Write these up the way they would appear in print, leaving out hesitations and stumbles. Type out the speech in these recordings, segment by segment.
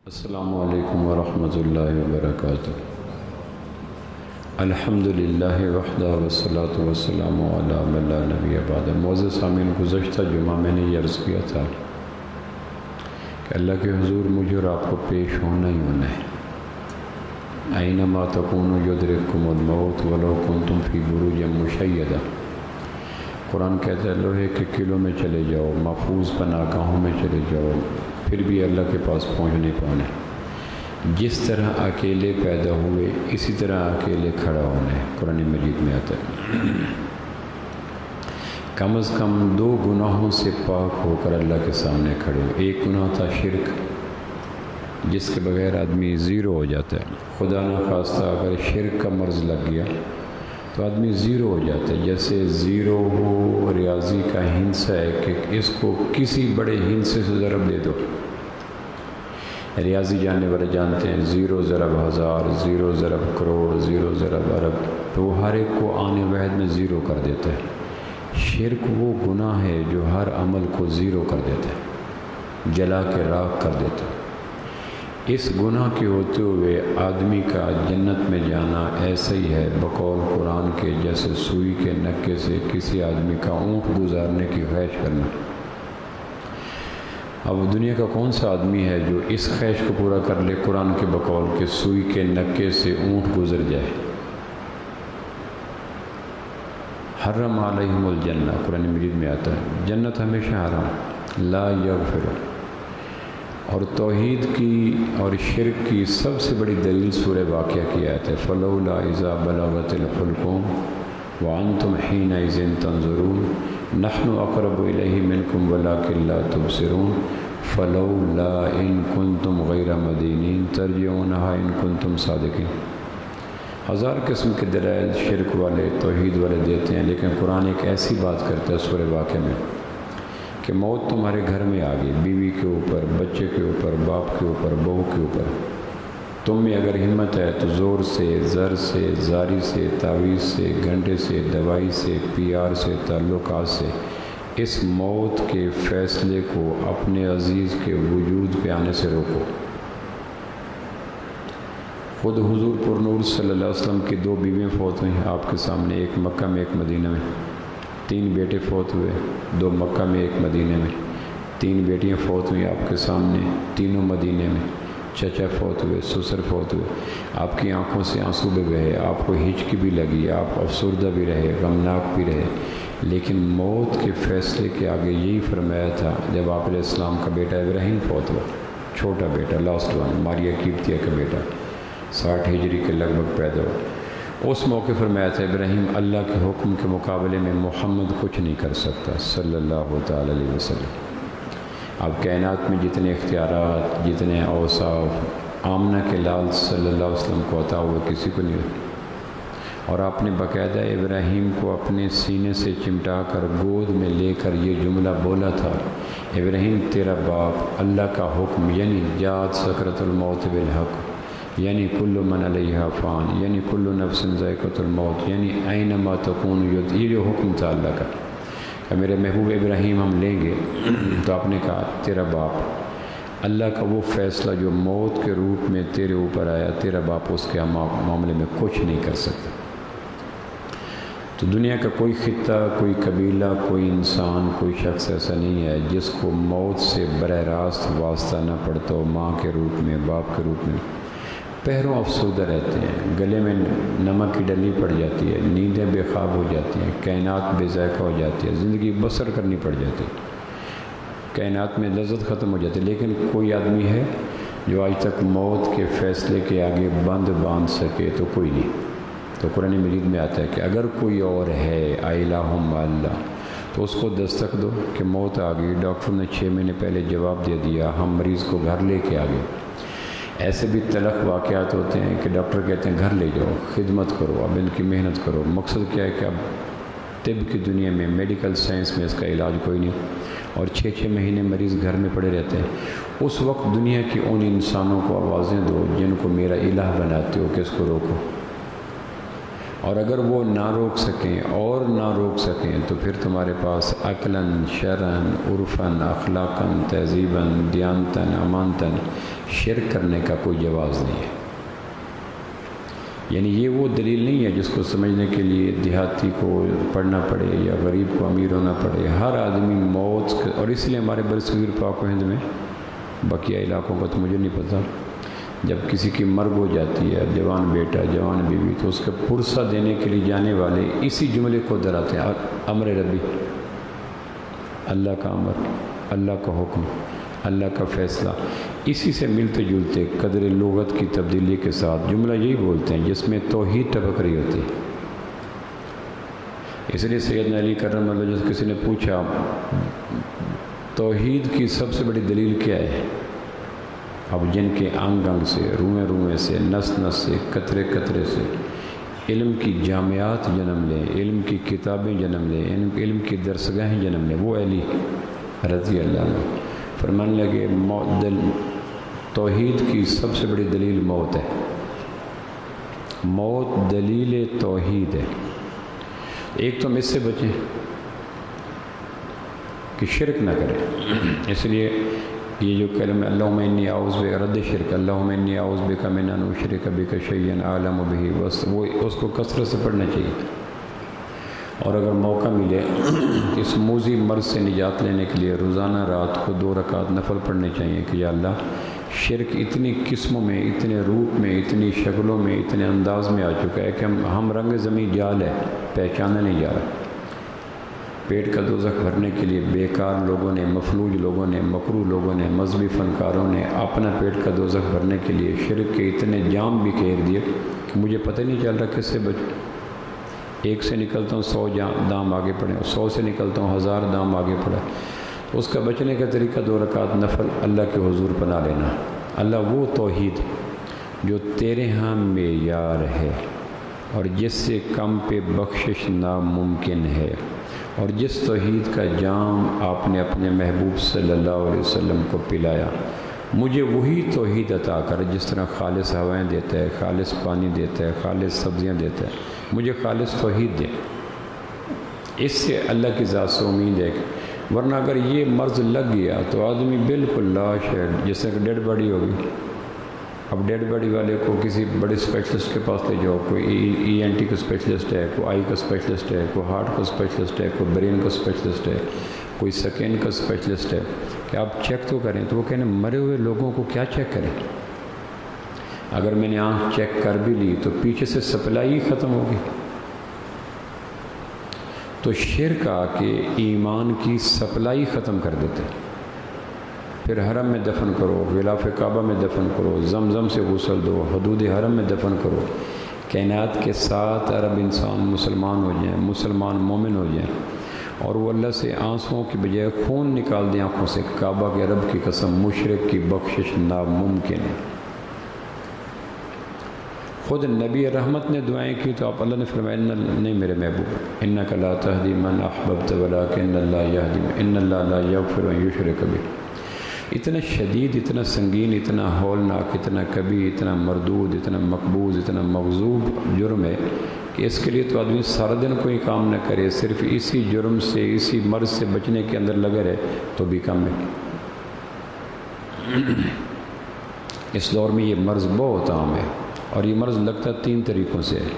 السلام علیکم ورحمۃ اللہ وبرکاتہ۔ الحمدللہ وحدہ والصلاۃ والسلام علی من لا نبی بعدہ۔ معزز سامعین، گزشتہ جمعہ میں نے یہ عرض کیا تھا کہ اللہ کے حضور مجھے اور آپ کو پیش ہونا ہی ہونا ہے۔ اینما تکونوا یدرککم الموت ولو کنتم فی بروج مشیدہ۔ قرآن کہتا ہے لوہے کے قلعوں میں چلے جاؤ، محفوظ پناہگاہوں میں چلے جاؤ، پھر بھی اللہ کے پاس پہنچ نہیں پانا۔ جس طرح اکیلے پیدا ہوئے اسی طرح اکیلے کھڑا ہونا ہے، قرآن مجید میں آتا ہے۔ کم از کم 2 گناہوں سے پاک ہو کر اللہ کے سامنے کھڑے ہو۔ ایک گناہ تھا شرک، جس کے بغیر آدمی زیرو ہو جاتا ہے۔ خدا نخواستہ اگر شرک کا مرض لگ گیا تو آدمی زیرو ہو جاتا ہے۔ جیسے زیرو ہو ریاضی کا ہندسہ ہے کہ اس کو کسی بڑے ہندسے سے ضرب دے دو۔ ریاضی جاننے والے جانتے ہیں، 0 ضرب 1000، 0 ضرب کروڑ، 0 ضرب ارب، تو وہ ہر ایک کو آنے واحد میں زیرو کر دیتا ہے۔ شرک وہ گناہ ہے جو ہر عمل کو زیرو کر دیتا ہے، جلا کے راکھ کر دیتا ہے۔ اس گناہ کے ہوتے ہوئے آدمی کا جنت میں جانا ایسا ہی ہے بقول قرآن کے جیسے سوئی کے نکے سے کسی آدمی کا اونٹ گزارنے کی خواہش کرنا۔ اب دنیا کا کون سا آدمی ہے جو اس خواہش کو پورا کر لے قرآن کے بقول کہ سوئی کے نکے سے اونٹ گزر جائے؟ حرم علیہم الجنہ، قرآن مجید میں آتا ہے جنت ہمیشہ حرام، لا یغفر۔ اور توحید کی اور شرک کی سب سے بڑی دلیل سورہ واقعہ کی آیت ہے، فلولا اذا بلغت الحلقوم وانتم حینئذ تنظرون نحن اقرب الیہ منکم ولکن لا تبصرون فلولا ان کنتم غیر مدینین ترجعونہا ان کنتم صادقین۔ 1000 قسم کے دلائل شرک والے توحید والے دیتے ہیں، لیکن قرآن ایک ایسی بات کرتا ہے سورہ واقعہ میں کہ موت تمہارے گھر میں آ گئی، بیوی کے اوپر، بچے کے اوپر، باپ کے اوپر، بہو کے اوپر۔ تم میں اگر ہمت ہے تو زور سے، زر سے، زاری سے، تعویذ سے، گھنٹے سے، دوائی سے، پی آر سے، تعلقات سے اس موت کے فیصلے کو اپنے عزیز کے وجود پہ آنے سے روکو۔ خود حضور پر نور صلی اللہ علیہ وسلم کی 2 بیویاں فوت ہوئیں آپ کے سامنے، ایک مکہ میں ایک مدینہ میں۔ 3 بیٹے فوت ہوئے، 2 مکہ میں ایک مدینہ میں۔ 3 بیٹیاں فوت ہوئیں آپ کے سامنے، تینوں مدینہ میں۔ چچا فوت ہوئے، سسر فوت ہوئے، آپ کی آنکھوں سے آنسو بھی بہے، آپ کو ہچکی بھی لگی، آپ افسردہ بھی رہے، غمناک بھی رہے، لیکن موت کے فیصلے کے آگے یہی فرمایا تھا جب آپ علیہ السلام کا بیٹا ابراہیم فوت ہوا، چھوٹا بیٹا، لاسٹ ون، ماریہ قبطیہ کا بیٹا، 60 ہجری کے لگ بھگ پیدا ہوا۔ اس موقع فرمایا تھا ابراہیم اللہ کے حکم کے مقابلے میں محمد کچھ نہیں کر سکتا صلی اللہ تعالی علیہ وسلم۔ اب کائنات میں جتنے اختیارات، جتنے اوصاف آمنہ کے لال صلی اللہ علیہ وسلم کو عطا ہوئے کسی کو نہیں ہوئے، اور آپ نے باقاعدہ ابراہیم کو اپنے سینے سے چمٹا کر گود میں لے کر یہ جملہ بولا تھا، ابراہیم تیرا باپ اللہ کا حکم، یعنی جاءت سکرۃ الموت بالحق، یعنی کل من علیہا فان، یعنی کل نفس ذائقۃ الموت، یعنی اینما تکون، یہ جو حکم تھا اللہ کا کہ میرے محبوب ابراہیم ہم لیں گے، تو آپ نے کہا تیرا باپ، اللہ کا وہ فیصلہ جو موت کے روپ میں تیرے اوپر آیا، تیرا باپ اس کے معاملے میں کچھ نہیں کر سکتا۔ تو دنیا کا کوئی خطہ، کوئی قبیلہ، کوئی انسان، کوئی شخص ایسا نہیں ہے جس کو موت سے براہ راست واسطہ نہ پڑتا ہو، ماں کے روپ میں، باپ کے روپ میں۔ پیروں افسردہ رہتے ہیں، گلے میں نمک کی ڈلی پڑ جاتی ہے، نیندیں بے خواب ہو جاتی ہیں، کائنات بے ذائقہ ہو جاتی ہے، زندگی بسر کرنی پڑ جاتی ہے، کائنات میں لذت ختم ہو جاتی ہے، لیکن کوئی آدمی ہے جو آج تک موت کے فیصلے کے آگے بند باندھ سکے؟ تو کوئی نہیں۔ تو قرآن مجید میں آتا ہے کہ اگر کوئی اور ہے الہ مع اللہ، تو اس کو دستک دو کہ موت آ گئی، ڈاکٹر نے 6 مہینے پہلے جواب دے دیا، ہم مریض کو گھر لے کے آ گئے۔ ایسے بھی تلخ واقعات ہوتے ہیں کہ ڈاکٹر کہتے ہیں گھر لے جاؤ، خدمت کرو، اب ان کی محنت کرو۔ مقصد کیا ہے کہ اب طب کی دنیا میں، میڈیکل سائنس میں اس کا علاج کوئی نہیں، اور 6 مہینے مریض گھر میں پڑے رہتے ہیں۔ اس وقت دنیا کی ان انسانوں کو آوازیں دو جن کو میرا الہ بناتے ہو کہ اس کو روکو، اور اگر وہ نہ روک سکیں اور نہ روک سکیں تو پھر تمہارے پاس عقلاً، شرعاً، عرفاً، اخلاقاً، تہذیباً، دیانتاً، امانتاً شرک کرنے کا کوئی جواز نہیں ہے۔ یعنی یہ وہ دلیل نہیں ہے جس کو سمجھنے کے لیے دیہاتی کو پڑھنا پڑے یا غریب کو امیر ہونا پڑے۔ ہر آدمی موت، اور اس لیے ہمارے برصغیر پاک و ہند میں، بقیہ علاقوں کا تو مجھے نہیں پتہ، جب کسی کی مرگ ہو جاتی ہے، جوان بیٹا جوان بیوی، تو اس کا پرسہ دینے کے لیے جانے والے اسی جملے کو دہراتے ہیں، امر ربی، اللہ کا امر، اللہ کا حکم، اللہ کا فیصلہ۔ اسی سے ملتے جلتے قدر لغت کی تبدیلی کے ساتھ جملہ یہی بولتے ہیں جس میں توحید ٹپک رہی ہوتی ہے۔ اس لیے سیدنا علی کرم اللہ وجہ سے کسی نے پوچھا توحید کی سب سے بڑی دلیل کیا ہے؟ اب جن کے انگ انگ سے، روئیں روئیں سے، نس نس سے، قطرے قطرے سے علم کی جامعات جنم لیں، علم کی کتابیں جنم لیں، علم کی درسگاہیں جنم لیں، وہ علی رضی اللہ عنہ فرمانے لگے توحید کی سب سے بڑی دلیل موت ہے، موت دلیل توحید ہے۔ ایک تو ہم اس سے بچیں کہ شرک نہ کریں، اس لیے یہ جو کلمہ اللہم انی اعوذ بک رد شرک، اللہم انی اعوذ بک من ان اشرک بک شیئا اعلم بہ، بس وہ اس کو کثرت سے پڑھنا چاہیے۔ اور اگر موقع ملے اس موذی مرض سے نجات لینے کے لیے روزانہ رات کو 2 رکعت نفل پڑھنے چاہیے کہ یا اللہ شرک اتنی قسموں میں، اتنے روپ میں، اتنی شکلوں میں، اتنے انداز میں آ چکا ہے کہ ہم رنگ زمین جال ہے، پہچانا نہیں جا رہا۔ پیٹ کا دوزخ بھرنے کے لیے بیکار لوگوں نے، مفلوج لوگوں نے، مکروہ لوگوں نے، مذہبی فنکاروں نے اپنا پیٹ کا دوزخ بھرنے کے لیے شرک کے اتنے جام بھی گھیر دیے کہ مجھے پتہ نہیں چل رہا کس سے بچوں۔ 1 سے نکلتا ہوں 100 دام آگے پڑھیں، 100 سے نکلتا ہوں 1000 دام آگے پڑھا۔ اس کا بچنے کا طریقہ 2 رکعت نفل، اللہ کے حضور پناہ لینا۔ اللہ وہ توحید جو تیرے ہاں معیار ہے اور جس سے کم پہ بخشش ناممکن ہے، اور جس توحید کا جام آپ نے اپنے محبوب صلی اللہ علیہ وسلم کو پلایا، مجھے وہی توحید عطا کر جس طرح خالص ہوائیں دیتا ہے، خالص پانی دیتا ہے، خالص سبزیاں دیتا ہے، مجھے خالص توحید دے۔ اس سے اللہ کی ذات سے امید ہے، ورنہ اگر یہ مرض لگ گیا تو آدمی بالکل لاش ہے، جیسے کہ ڈیڈ باڈی ہوگی۔ اب ڈیڈ باڈی والے کو کسی بڑے اسپیشلسٹ کے پاس لے جاؤ، کوئی ای این ٹی کا اسپیشلسٹ ہے، کوئی آئی کا اسپیشلسٹ ہے، کوئی ہارٹ کا اسپیشلسٹ ہے، کوئی برین کا اسپیشلسٹ ہے، کوئی سکین کا اسپیشلسٹ ہے، کہ آپ چیک تو کریں، تو وہ کہنے مرے ہوئے لوگوں کو کیا چیک کریں؟ اگر میں نے آنکھ چیک کر بھی لی تو پیچھے سے سپلائی ختم ہوگی۔ تو شرک آ کے ایمان کی سپلائی ختم کر دیتے، پھر حرم میں دفن کرو، غلاف کعبہ میں دفن کرو، زمزم سے غسل دو، حدود حرم میں دفن کرو، کائنات کے 7 ارب انسان مسلمان ہو جائیں، مسلمان مومن ہو جائیں، اور وہ اللہ سے آنسوؤں کی بجائے خون نکال دیں آنکھوں سے، کعبہ کے رب کی قسم مشرک کی بخشش ناممکن ہے۔ خود نبی رحمت نے دعائیں کی تو آپ اللہ نے فرمایا نہیں میرے محبوب، انک لا تہدی من احببت ولکن اللہ یہدی، ان اللہ لا یغفر ان یشرک بہ۔ اتنا شدید، اتنا سنگین، اتنا ہولناک، اتنا کبھی، اتنا مردود، اتنا مقبوض، اتنا مغضوب جرم ہے کہ اس کے لیے تو آدمی سارا دن کوئی کام نہ کرے، صرف اسی جرم سے، اسی مرض سے بچنے کے اندر لگا رہے تو بھی کم ہے۔ اس دور میں یہ مرض بہت عام ہے، اور یہ مرض لگتا 3 طریقوں سے ہے۔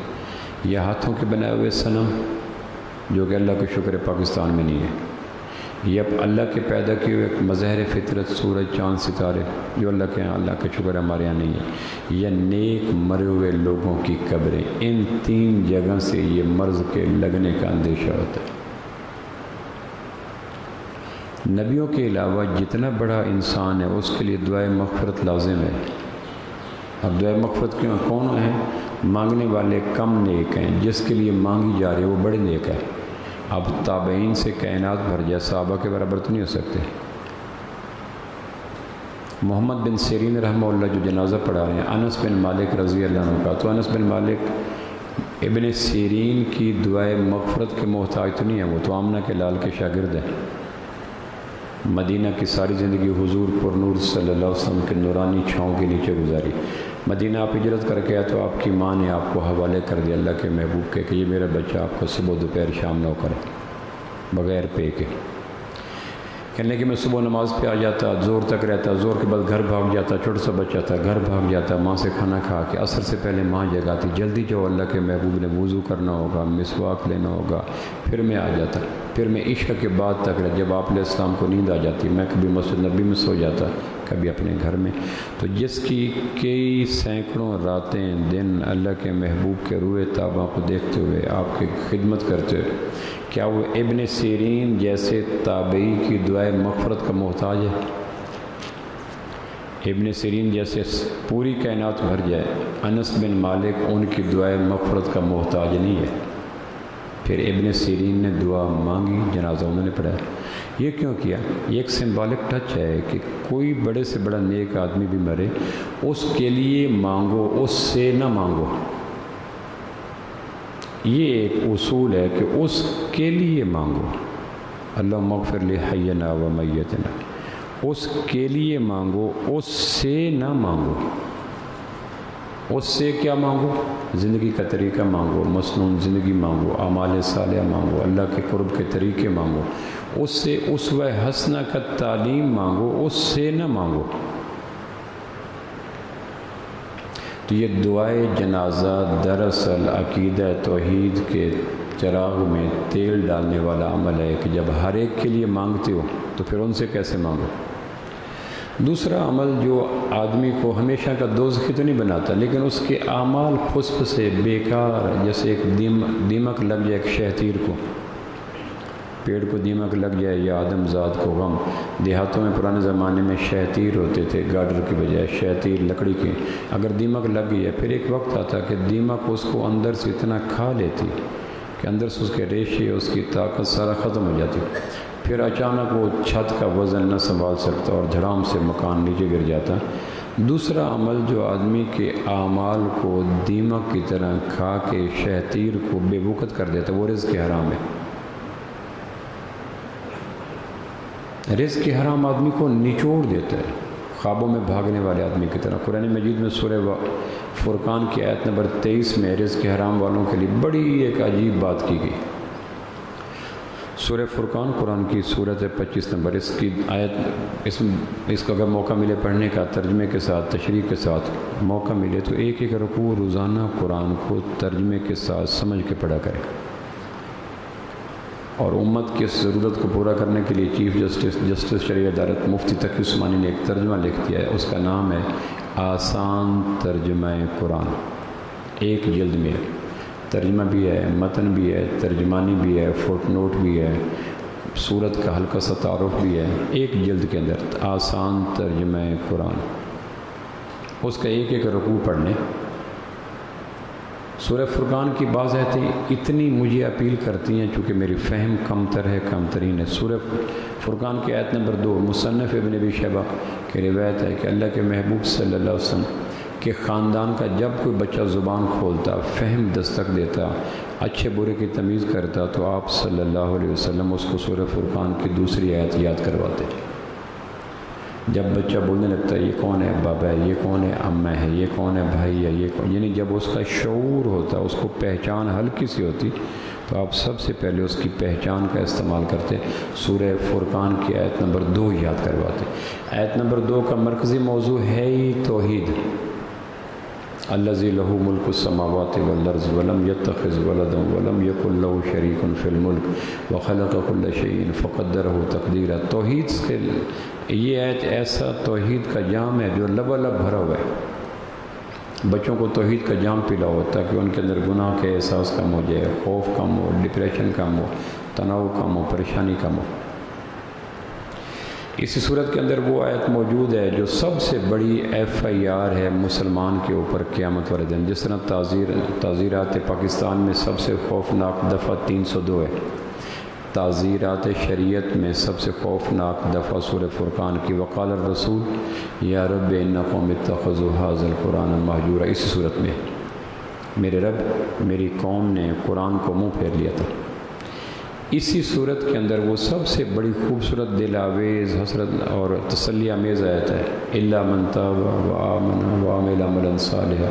یہ ہاتھوں کے بنائے ہوئے صنم، جو کہ اللہ کا شکر ہے پاکستان میں نہیں ہے، یہ اب اللہ کے پیدا کیے ہوئے ایک مظہر فطرت سورج چاند ستارے، جو اللہ کے اللہ کا شکر ہے ہمارے یہاں نہیں ہے، یا نیک مرے ہوئے لوگوں کی قبریں۔ ان 3 جگہ سے یہ مرض کے لگنے کا اندیشہ ہوتا ہے۔ نبیوں کے علاوہ جتنا بڑا انسان ہے اس کے لیے دعائے مغفرت لازم ہے۔ اب دعائے مغفرت کیوں کون ہیں؟ مانگنے والے کم نیک ہیں، جس کے لیے مانگی جا رہی ہے وہ بڑے نیک ہے۔ اب تابعین سے کائنات بھر جائے، صحابہ کے برابر تو نہیں ہو سکتے۔ محمد بن سیرین رحمہ اللہ جو جنازہ پڑھا رہے ہیں انس بن مالک رضی اللہ عنہ کا، تو انس بن مالک ابن سیرین کی دعائے مغفرت کے محتاج تو نہیں ہے، وہ تو آمنہ کے لال کے شاگرد ہیں۔ مدینہ کی ساری زندگی حضور پر نور صلی اللہ علیہ وسلم کے نورانی چھاؤں کے نیچے گزاری۔ مدینہ آپ ہجرت کر کے آئے تو آپ کی ماں نے آپ کو حوالے کر دیا اللہ کے محبوب کے کہ یہ میرا بچہ آپ کو صبح دوپہر شام نہ کرے بغیر پے کے۔ کہنے کہ میں صبح نماز پہ آ جاتا، زور تک رہتا، زور کے بعد گھر بھاگ جاتا، چھوٹا سا بچہ تھا، گھر بھاگ جاتا، ماں سے کھانا کھا کے، عصر سے پہلے ماں جگاتی، جلدی جو اللہ کے محبوب نے وضو کرنا ہوگا، مسواک لینا ہوگا، پھر میں آ جاتا، پھر میں عشاء کے بعد تک جب آپ علیہ السلام کو نیند آ جاتی، میں کبھی مسجد نبی میں سو جاتا، کبھی اپنے گھر میں۔ تو جس کی کئی سینکڑوں راتیں دن اللہ کے محبوب کے روئے تابہ کو دیکھتے ہوئے آپ کی خدمت کرتے ہوئے، کیا وہ ابن سیرین جیسے تابعی کی دعائے مغفرت کا محتاج ہے؟ ابن سیرین جیسے پوری کائنات بھر جائے، انس بن مالک ان کی دعائے مغفرت کا محتاج نہیں ہے۔ پھر ابن سیرین نے دعا مانگی، جنازہ انہوں نے پڑھایا۔ یہ کیوں کیا؟ یہ ایک سمبولک ٹچ ہے کہ کوئی بڑے سے بڑا نیک آدمی بھی مرے، اس کے لیے مانگو، اس سے نہ مانگو۔ یہ ایک اصول ہے کہ اس کے لیے مانگو، اللہم اغفر لی حینا و میتنا، اس کے لیے مانگو، اس سے نہ مانگو۔ اس سے کیا مانگو؟ زندگی کا طریقہ مانگو، مسنون زندگی مانگو، اعمال صالحہ مانگو، اللہ کے قرب کے طریقے مانگو۔ اس سے اسوہ حسنہ کا تعلیم مانگو، اس سے نہ مانگو۔ تو یہ دعائے جنازہ دراصل عقیدہ توحید کے چراغ میں تیل ڈالنے والا عمل ہے کہ جب ہر ایک کے لیے مانگتے ہو تو پھر ان سے کیسے مانگو۔ دوسرا عمل جو آدمی کو ہمیشہ کا دوزخی تو نہیں بناتا، لیکن اس کے اعمال خسب سے بیکار، جیسے ایک دیمک لگ جائے ایک شہتیر کو، پیڑ کو دیمک لگ جائے یا آدم ذات کو غم۔ دیہاتوں میں پرانے زمانے میں شہتیر ہوتے تھے، گاڈر کی بجائے شہتیر لکڑی کے۔ اگر دیمک لگ گئی ہے پھر ایک وقت آتا کہ دیمک اس کو اندر سے اتنا کھا لیتی کہ اندر سے اس کے ریشے، اس کی طاقت سارا ختم ہو جاتی، پھر اچانک وہ چھت کا وزن نہ سنبھال سکتا اور دھڑام سے مکان نیچے گر جاتا۔ دوسرا عمل جو آدمی کے اعمال کو دیمک کی طرح کھا کے شہتیر کو بے وقت کر دیتا، وہ رزق حرام ہے۔ رزق حرام آدمی کو نچوڑ دیتا ہے، خوابوں میں بھاگنے والے آدمی کی طرح۔ قرآن مجید میں سورہ فرقان کی آیت نمبر 23 میں رزق حرام والوں کے لیے بڑی ایک عجیب بات کی گئی۔ سورہ فرقان قرآن کی سورت 25 نمبر، اس کی آیت اس کو اگر موقع ملے پڑھنے کا ترجمے کے ساتھ، تشریح کے ساتھ موقع ملے تو ایک ایک رکوع روزانہ قرآن کو ترجمے کے ساتھ سمجھ کے پڑھا کرے۔ اور امت کی اس ضرورت کو پورا کرنے کے لیے چیف جسٹس شرعی عدالت مفتی تقی عثمانی نے ایک ترجمہ لکھ دیا ہے، اس کا نام ہے آسان ترجمہ قرآن۔ ایک جلد میں ترجمہ بھی ہے، متن بھی ہے، ترجمانی بھی ہے، فوٹ نوٹ بھی ہے، سورت کا ہلکا سا تعارف بھی ہے، ایک جلد کے اندر آسان ترجمہ قرآن۔ اس کا ایک ایک رکوع پڑھنے۔ سورہ فرقان کی بعض آیتیں اتنی مجھے اپیل کرتی ہیں چونکہ میری فہم کم تر ہے، کم ترین ہے۔ سورہ فرقان کی آیت نمبر 2 مصنف ابن ابی شیبہ کی روایت ہے کہ اللہ کے محبوب صلی اللہ علیہ وسلم کے خاندان کا جب کوئی بچہ زبان کھولتا، فہم دستک دیتا، اچھے برے کی تمیز کرتا تو آپ صلی اللہ علیہ وسلم اس کو سورہ فرقان کی دوسری آیت یاد کرواتے۔ جب بچہ بولنے لگتا ہے یہ کون ہے بابا ہے، یہ کون ہے اماں ہے، یہ کون ہے بھائی ہے، یہ کون، یعنی جب اس کا شعور ہوتا، اس کو پہچان ہلکی سی ہوتی تو آپ سب سے پہلے اس کی پہچان کا استعمال کرتے، سورہ فرقان کی آیت نمبر 2 یاد کرواتے۔ آیت نمبر 2 کا مرکزی موضوع ہے ہی توحید۔ الذی لہ ملک السماوات والارض ولم یتخذ ولدا ولم یکن لہ شریک فی الملک وخلق کل شیء فقدرہ تقدیرا۔ توحید کے یہ آیت ایسا توحید کا جام ہے جو لبالب بھرا ہوا ہے۔ بچوں کو توحید کا جام پلاؤ تاکہ ان کے اندر گناہ کے احساس کم ہو جائے، خوف کم ہو، ڈپریشن کم ہو، تناؤ کم ہو، پریشانی کم ہو۔ اسی صورت کے اندر وہ آیت موجود ہے جو سب سے بڑی FIR ہے مسلمان کے اوپر قیامت والے دن۔ جس طرح تعزیرات پاکستان میں سب سے خوفناک دفعہ 302 ہے، تعزیرات شریعت میں سب سے خوفناک دفعہ سورہ فرقان کی وقال الرسول یا رب ان قوم اتخذوا ھذا القرآن مہجورا۔ اسی صورت میں میرے رب، میری قوم نے قرآن کو منہ پھیر لیا تھا۔ اسی صورت کے اندر وہ سب سے بڑی خوبصورت دل آویز حسرت اور تسلی آمیز آیت ہے، الا من تاب وآمن وعمل عملا صالحا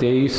23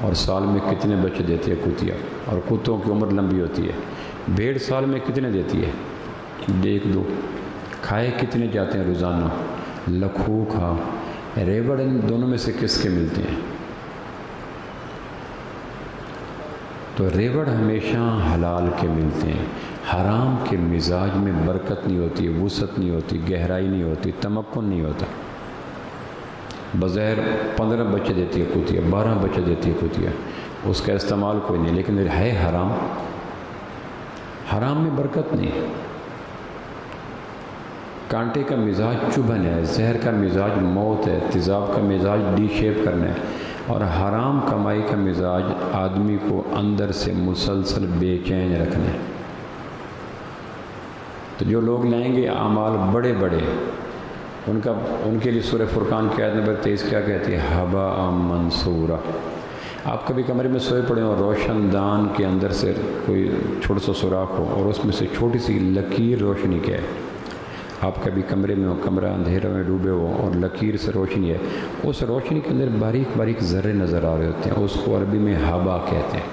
اور سال میں کتنے بچے دیتی ہے کتیا، اور کتوں کی عمر لمبی ہوتی ہے۔ بھیڑ سال میں کتنے دیتی ہے؟ 1-2۔ کھائے کتنے جاتے ہیں روزانہ؟ لکھوں کھا۔ ریوڑ ان دونوں میں سے کس کے ملتے ہیں؟ تو ریوڑ ہمیشہ حلال کے ملتے ہیں۔ حرام کے مزاج میں برکت نہیں ہوتی، وسعت نہیں ہوتی، گہرائی نہیں ہوتی، تمکن نہیں ہوتا۔ بظاہر 15 بچے دیتی ہے کتیا، 12 بچے دیتی ہے کتیا، اس کا استعمال کوئی نہیں، لیکن ہے حرام۔ حرام میں برکت نہیں۔ کانٹے کا مزاج چبھن ہے، زہر کا مزاج موت ہے، تیزاب کا مزاج ڈی شیپ کرنا ہے، اور حرام کمائی کا مزاج آدمی کو اندر سے مسلسل بے چین رکھنا ہے۔ تو جو لوگ لائیں گے اعمال بڑے بڑے، ان کے لیے سورہ فرقان کی آیت نمبر 23 کیا کہتی ہے؟ ہباء منصورا۔ آپ کبھی کمرے میں سوئے پڑے اور روشن دان کے اندر سے کوئی چھوٹا سا سوراخ ہو اور اس میں سے چھوٹی سی لکیر روشنی کے ہے، آپ کبھی کمرے میں ہو، کمرہ اندھیرے میں ڈوبے ہو اور لکیر سے روشنی ہے، اس روشنی کے اندر باریک باریک ذرے نظر آ رہے ہوتے ہیں، اس کو عربی میں ہبا کہتے ہیں۔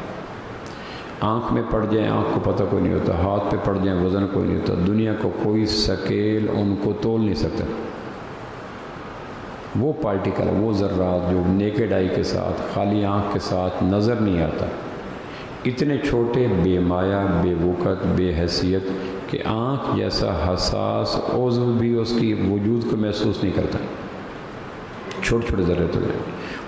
آنکھ میں پڑ جائیں آنکھ کو پتہ کوئی نہیں ہوتا، ہاتھ پہ پڑ جائیں وزن کوئی نہیں ہوتا، دنیا کو کوئی سکیل ان کو تول نہیں سکتا۔ وہ پارٹیکل، وہ ذرات جو نیکڈ آئی کے ساتھ، خالی آنکھ کے ساتھ نظر نہیں آتا، اتنے چھوٹے، بے مایہ، بے وقت، بے حیثیت کہ آنکھ جیسا حساس عضو بھی اس کی وجود کو محسوس نہیں کرتا، چھوٹے چھوٹے ذرے تو ہیں۔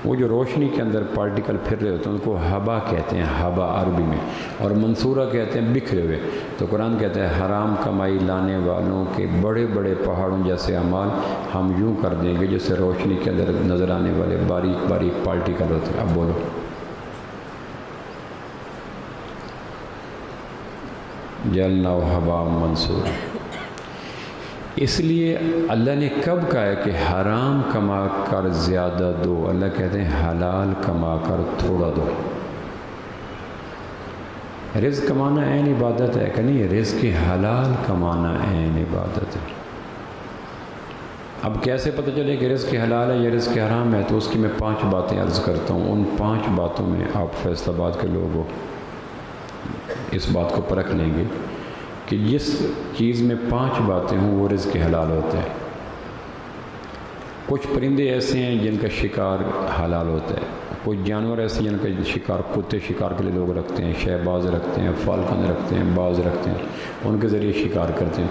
وہ جو روشنی کے اندر پارٹیکل پھر رہے ہوتے ہیں ان کو ہبا کہتے ہیں، ہبا عربی میں، اور منصورہ کہتے ہیں بکھرے ہوئے۔ تو قرآن کہتا ہے حرام کمائی لانے والوں کے بڑے بڑے پہاڑوں جیسے اعمال ہم یوں کر دیں گے جیسے روشنی کے اندر نظر آنے والے باریک باریک پارٹیکل ہوتے ہیں۔ اب بولو، جلنا ہباء منصورا۔ اس لیے اللہ نے کب کہا ہے کہ حرام کما کر زیادہ دو؟ اللہ کہتے ہیں حلال کما کر تھوڑا دو۔ رزق کمانا عین عبادت ہے کہ نہیں؟ رزق حلال کمانا عین عبادت ہے۔ اب کیسے پتہ چلے کہ رزق حلال ہے یا رزق حرام ہے؟ تو اس کی میں 5 باتیں عرض کرتا ہوں۔ ان 5 باتوں میں آپ فیصل آباد کے لوگ ہو اس بات کو پرکھ لیں گے کہ جس چیز میں 5 باتیں ہوں وہ رزق حلال ہوتا ہے۔ کچھ پرندے ایسے ہیں جن کا شکار حلال ہوتا ہے، کچھ جانور ایسے جن کا شکار، کتے شکار کے لیے لوگ رکھتے ہیں، شہباز رکھتے ہیں، فالکن رکھتے ہیں، باز رکھتے ہیں، ان کے ذریعے شکار کرتے ہیں۔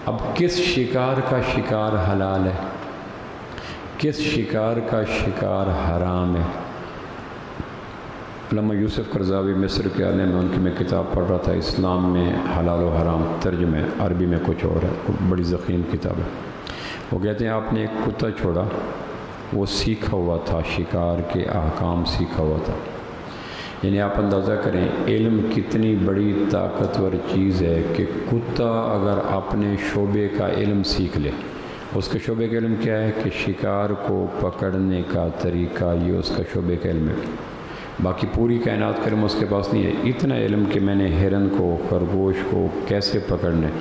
اب کس شکار کا شکار حلال ہے، کس شکار کا شکار حرام ہے؟ علامہ یوسف قرضاوی مصر کے عالم میں، ان کی میں کتاب پڑھ رہا تھا، اسلام میں حلال و حرام، ترجمہ عربی میں کچھ اور ہے، بڑی ضخیم کتاب ہے۔ وہ کہتے ہیں آپ نے ایک کتا چھوڑا، وہ سیکھا ہوا تھا، شکار کے احکام سیکھا ہوا تھا۔ یعنی آپ اندازہ کریں علم کتنی بڑی طاقتور چیز ہے کہ کتا اگر اپنے شعبے کا علم سیکھ لے، اس کے شعبے کا علم کیا ہے کہ شکار کو پکڑنے کا طریقہ، یہ اس کا شعبے کا علم ہے۔ باقی پوری کائنات کا علم اس کے پاس نہیں ہے، اتنا علم کہ میں نے ہرن کو، خرگوش کو کیسے پکڑنا ہے۔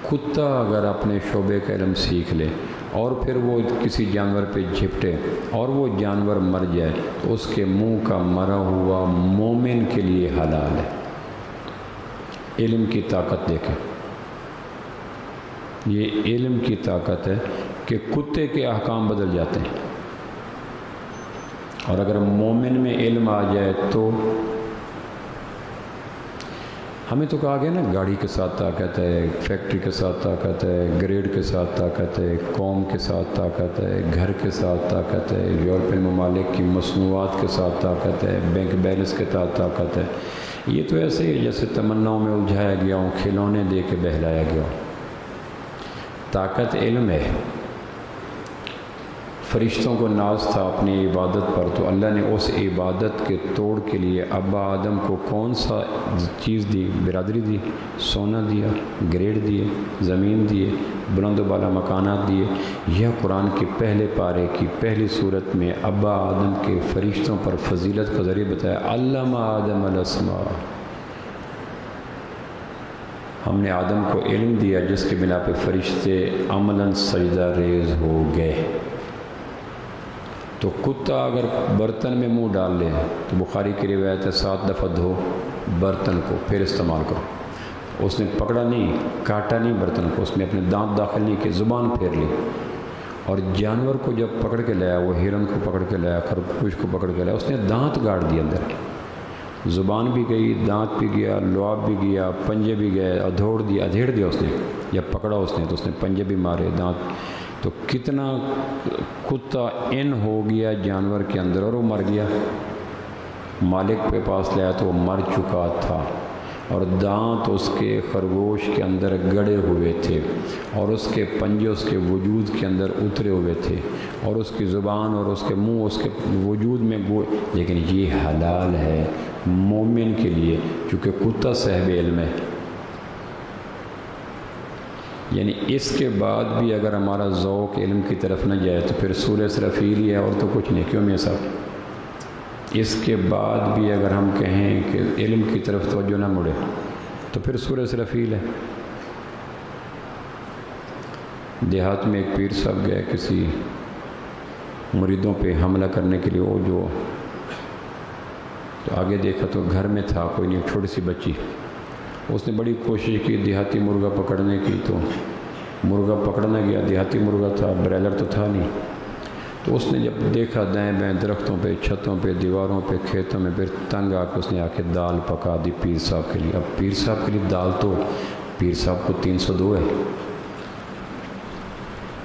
کتا اگر اپنے شعبے کا علم سیکھ لے اور پھر وہ کسی جانور پہ جھپٹے اور وہ جانور مر جائے تو اس کے منہ کا مرا ہوا مومن کے لیے حلال ہے۔ علم کی طاقت دیکھیں، یہ علم کی طاقت ہے کہ کتے کے احکام بدل جاتے ہیں، اور اگر مومن میں علم آ جائے تو ہمیں تو کہا گیا نا گاڑی کے ساتھ طاقت ہے، فیکٹری کے ساتھ طاقت ہے، گریڈ کے ساتھ طاقت ہے، قوم کے ساتھ طاقت ہے، گھر کے ساتھ طاقت ہے، یورپین ممالک کی مصنوعات کے ساتھ طاقت ہے، بینک بیلنس کے ساتھ طاقت ہے۔ یہ تو ایسے ہی جیسے تمناؤں میں الجھایا گیا ہوں، کھلونے دے کے بہلایا گیا ہوں۔ طاقت علم ہے۔ فرشتوں کو ناز تھا اپنی عبادت پر، تو اللہ نے اس عبادت کے توڑ کے لیے ابا آدم کو کون سا چیز دی؟ برادری دی، سونا دیا، گریڈ دیے، زمین دیے، بلند و بالا مکانات دیے۔ یہ قرآن کے پہلے پارے کی پہلی صورت میں ابا آدم کے فرشتوں پر فضیلت کا ذریعہ بتایا، علم آدم الاسماء۔ ہم نے آدم کو علم دیا جس کے بنا پہ فرشتے عملاً سجدہ ریز ہو گئے۔ تو کتا اگر برتن میں منہ ڈال لے تو بخاری کی روایت ہے 7 دفعہ دھو برتن کو پھر استعمال کرو۔ اس نے پکڑا نہیں، کاٹا نہیں برتن کو، اس نے اپنے دانت داخل نہیں کیے، زبان پھیر لی۔ اور جانور کو جب پکڑ کے لایا، وہ ہرن کو پکڑ کے لایا، خرگوش کو پکڑ کے لایا، اس نے دانت گاڑ دیے اندر، زبان بھی گئی، دانت بھی گیا، لعاب بھی گیا، پنجے بھی گئے، ادھیڑ دیا اس نے۔ جب پکڑا اس نے تو اس نے پنجے بھی مارے، دانت۔ تو کتنا کتا ان ہو گیا جانور کے اندر، اور وہ مر گیا۔ مالک کے پاس لایا تو وہ مر چکا تھا، اور دانت اس کے خرگوش کے اندر گڑے ہوئے تھے، اور اس کے پنجے اس کے وجود کے اندر اترے ہوئے تھے، اور اس کی زبان اور اس کے منہ اس کے وجود میں لیکن یہ حلال ہے مومن کے لیے، چونکہ کتا صاحب علم ہے۔ یعنی اس کے بعد بھی اگر ہمارا ذوق علم کی طرف نہ جائے تو پھر سورہ اسرافیل ہی ہے، اور تو کچھ نہیں۔ کیوں میاں صاحب؟ اس کے بعد بھی اگر ہم کہیں کہ علم کی طرف توجہ نہ مڑے تو پھر سورہ اسرافیل ہے۔ دیہات میں ایک پیر صاحب گئے کسی مریدوں پہ حملہ کرنے کے لیے، وہ جو تو آگے دیکھا تو گھر میں تھا کوئی نہیں، چھوٹی سی بچی۔ اس نے بڑی کوشش کی دیہاتی مرغا پکڑنے کی، تو مرغا پکڑنا گیا، دیہاتی مرغا تھا، برائلر تو تھا نہیں۔ تو اس نے جب دیکھا دائیں بائیں درختوں پہ، چھتوں پہ، دیواروں پہ، کھیتوں میں، پھر تنگ آ کے اس نے آ کے دال پکا دی پیر صاحب کے لیے۔ اب پیر صاحب کے لیے دال تو پیر صاحب کو 302 ہے،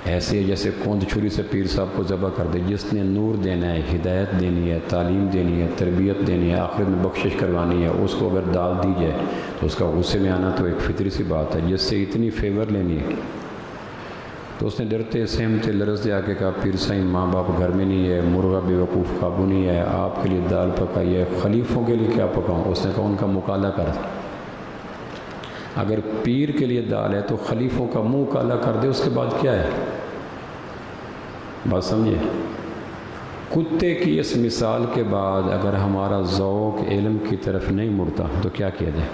ایسے جیسے کوند چھری سے پیر صاحب کو ذبح کر دے۔ جس نے نور دینا ہے، ہدایت دینی ہے، تعلیم دینی ہے، تربیت دینی ہے، آخرت میں بخشش کروانی ہے، اس کو اگر دال دی جائے تو اس کا غصے میں آنا تو ایک فطری سی بات ہے۔ جس سے اتنی فیور لینی ہے تو اس نے ڈرتے سہمتے لرزتے آ کے کہا، پیر صاحب ماں باپ گھر میں نہیں ہے، مرغا بے وقوف قابو نہیں ہے، آپ کے لیے دال پکائی ہے، خلیفوں کے لیے کیا پکاؤں؟ اس نے کہا ان کا مکالہ کر۔ اگر پیر کے لیے دال ہے تو خلیفوں کا منہ کالا کر دے، اس کے بعد کیا ہے؟ بات سمجھے؟ کتے کی اس مثال کے بعد اگر ہمارا ذوق علم کی طرف نہیں مڑتا تو کیا کیا جائے؟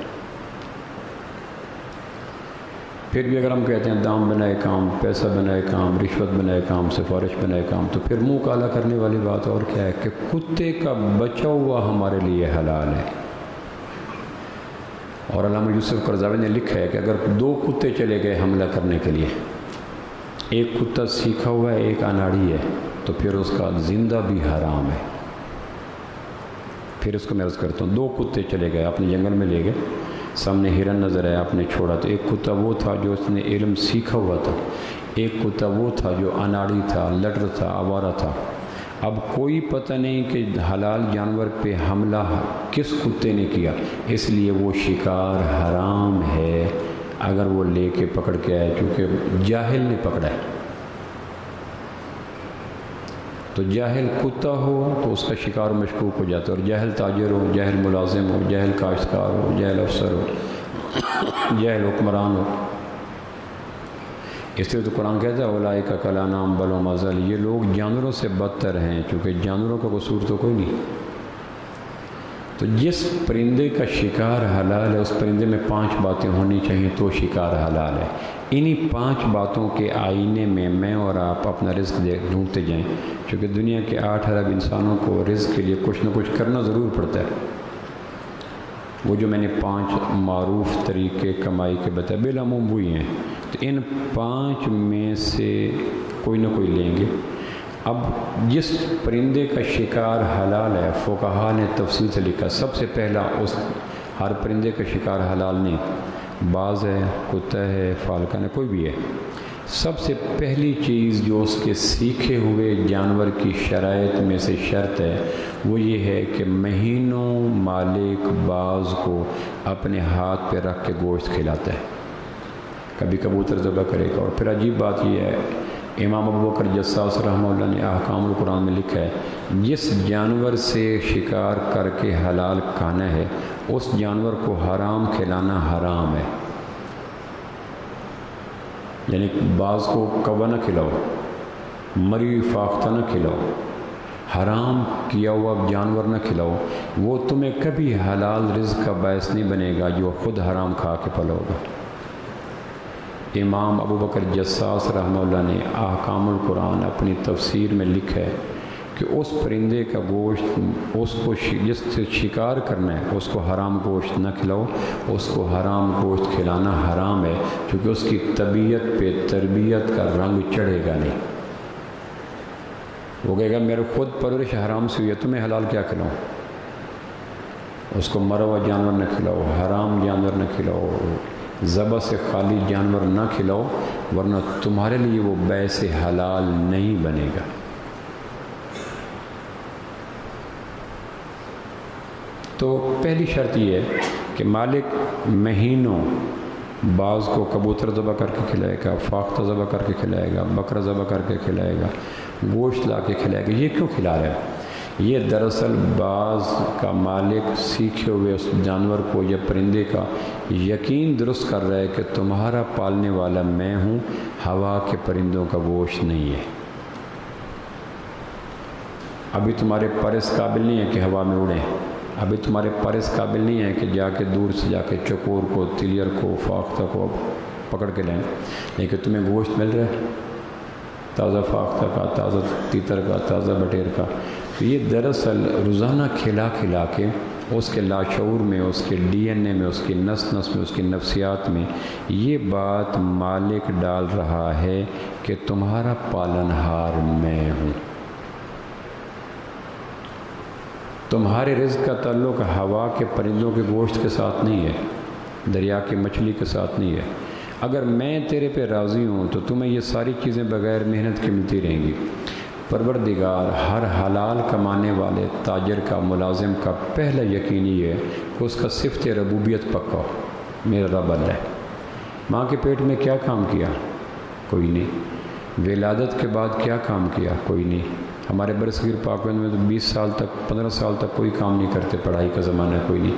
پھر بھی اگر ہم کہتے ہیں دام بنائے کام، پیسہ بنائے کام، رشوت بنائے کام، سفارش بنائے کام، تو پھر منہ کالا کرنے والی بات اور کیا ہے کہ کتے کا بچا ہوا ہمارے لیے حلال ہے۔ اور علامہ یوسف قرضاوی نے لکھا ہے کہ اگر 2 کتے چلے گئے حملہ کرنے کے لیے، ایک کتا سیکھا ہوا ہے، ایک اناڑی ہے، تو پھر اس کا زندہ بھی حرام ہے۔ پھر اس کو میں عرض کرتا ہوں، 2 کتے چلے گئے، اپنے جنگل میں لے گئے، سامنے ہرن نظر آیا، آپ نے چھوڑا، تو ایک کتا وہ تھا جو اس نے علم سیکھا ہوا تھا، ایک کتا وہ تھا جو اناڑی تھا، لٹر تھا، آوارہ تھا۔ اب کوئی پتہ نہیں کہ حلال جانور پہ حملہ کس کتے نے کیا، اس لیے وہ شکار حرام ہے اگر وہ لے کے پکڑ کے آئے، چونکہ جاہل نے پکڑا ہے۔ تو جاہل کتا ہو تو اس کا شکار مشکوک ہو جاتا ہے، اور جاہل تاجر ہو، جاہل ملازم ہو، جاہل کاشتکار ہو، جاہل افسر ہو، جاہل حکمران ہو۔ اس لیے تو قرآن کہتا ہے اولئک کالانعام بل ھم اضل، یہ لوگ جانوروں سے بدتر ہیں، چونکہ جانوروں کا قصور تو کوئی نہیں۔ تو جس پرندے کا شکار حلال ہے اس پرندے میں 5 باتیں ہونی چاہیے تو شکار حلال ہے۔ انہی 5 باتوں کے آئینے میں میں اور آپ اپنا رزق ڈھونڈتے جائیں، کیونکہ دنیا کے 8 ارب انسانوں کو رزق کے لیے کچھ نہ کچھ کرنا ضرور پڑتا ہے۔ وہ جو میں نے 5 معروف طریقے کمائی کے بتائے بالعموم وہی ہیں، تو ان 5 میں سے کوئی نہ کوئی لیں گے۔ اب جس پرندے کا شکار حلال ہے، فقہا نے تفصیل سے لکھا، سب سے پہلا اس ہر پرندے کا شکار حلال نہیں، باز ہے، کتا ہے، فالکن ہے، کوئی بھی ہے، سب سے پہلی چیز جو اس کے سیکھے ہوئے جانور کی شرائط میں سے شرط ہے وہ یہ ہے کہ مہینوں مالک باز کو اپنے ہاتھ پہ رکھ کے گوشت کھلاتا ہے، کبھی کبوتر ذبح کرے گا۔ اور پھر عجیب بات یہ ہے، امام ابوبکر جساس رحمہ اللہ نے احکام القرآن میں لکھا ہے، جس جانور سے شکار کر کے حلال کھانا ہے اس جانور کو حرام کھلانا حرام ہے۔ یعنی باز کو کوا نہ کھلاؤ، مری فاختہ نہ کھلاؤ، حرام کیا ہوا جانور نہ کھلاؤ، وہ تمہیں کبھی حلال رزق کا باعث نہیں بنے گا جو خود حرام کھا کے پلو گا۔ امام ابوبکر جساس رحمہ اللہ نے احکام القرآن اپنی تفسیر میں لکھا ہے کہ اس پرندے کا گوشت اس کو جس سے شکار کرنا ہے اس کو حرام گوشت نہ کھلاؤ، اس کو حرام گوشت کھلانا حرام ہے، کیونکہ اس کی طبیعت پہ تربیت کا رنگ چڑھے گا نہیں۔ وہ کہے گا میرے خود پرورش حرام سے ہوئی ہے، تمہیں حلال کیا کھلاؤں؟ اس کو مرا ہوا جانور نہ کھلاؤ، حرام جانور نہ کھلاؤ، ذبح سے خالی جانور نہ کھلاؤ، ورنہ تمہارے لیے وہ بیع حلال نہیں بنے گا۔ تو پہلی شرط یہ ہے کہ مالک مہینوں بعض کو کبوتر ذبح کر کے کھلائے گا، فاختہ ذبح کر کے کھلائے گا، بکرا ذبح کر کے کھلائے گا، گوشت لا کے کھلائے گا۔ یہ کیوں کھلا رہا ہے؟ یہ دراصل بعض کا مالک سیکھے ہوئے اس جانور کو یا پرندے کا یقین درست کر رہا ہے کہ تمہارا پالنے والا میں ہوں، ہوا کے پرندوں کا گوشت نہیں ہے۔ ابھی تمہارے پر اس قابل نہیں ہے کہ ہوا میں اڑیں، ابھی تمہارے پر اس قابل نہیں ہے کہ جا کے دور سے جا کے چکور کو، تلیر کو، فاختہ کو پکڑ کے لیں، لیکن تمہیں گوشت مل رہا ہے تازہ فاختہ کا، تازہ تیتر کا، تازہ بٹیر کا۔ تو یہ دراصل روزانہ کھلا کھلا کے اس کے لاشعور میں، اس کے ڈی این اے میں، اس کی نس نس میں، اس کی نفسیات میں یہ بات مالک ڈال رہا ہے کہ تمہارا پالنہار میں ہوں۔ تمہارے رزق کا تعلق ہوا کے پرندوں کے گوشت کے ساتھ نہیں ہے، دریا کی مچھلی کے ساتھ نہیں ہے۔ اگر میں تیرے پہ راضی ہوں تو تمہیں یہ ساری چیزیں بغیر محنت کے ملتی رہیں گی۔ پروردگار ہر حلال کمانے والے تاجر کا، ملازم کا پہلا یقین یہ ہے کہ اس کا صفت ربوبیت پکا ہو، میرا رب اللہ ہے۔ ماں کے پیٹ میں کیا کام کیا؟ کوئی نہیں۔ ولادت کے بعد کیا کام کیا؟ کوئی نہیں۔ ہمارے برصغیر پاکستان میں تو 20 سال تک، 15 سال تک کوئی کام نہیں کرتے، پڑھائی کا زمانہ ہے، کوئی نہیں۔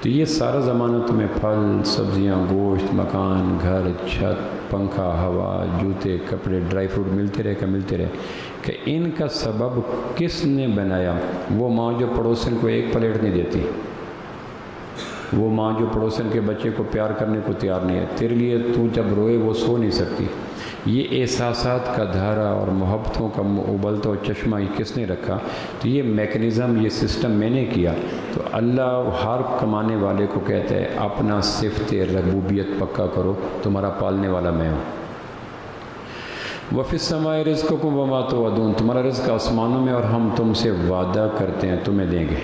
تو یہ سارا زمانہ تمہیں پھل، سبزیاں، گوشت، مکان، گھر، چھت، پنکھا، ہوا، جوتے، کپڑے، ڈرائی فروٹ ملتے رہے کہ ان کا سبب کس نے بنایا؟ وہ ماں جو پڑوسن کو ایک پلیٹ نہیں دیتی، وہ ماں جو پڑوسن کے بچے کو پیار کرنے کو تیار نہیں ہے، تیرے لیے تو جب روئے وہ سو نہیں سکتی۔ یہ احساسات کا دھارا اور محبتوں کا ابلتا و چشمہ یہ کس نے رکھا؟ تو یہ میکنزم، یہ سسٹم میں نے کیا۔ تو اللہ ہر کمانے والے کو کہتا ہے اپنا صفت ربوبیت پکا کرو، تمہارا پالنے والا میں ہوں۔ وَفِي السَّمَاءِ رِزْقُكُمْ وَمَا تُوعَدُونَ، تمہارا رزق آسمانوں میں اور ہم تم سے وعدہ کرتے ہیں تمہیں دیں گے۔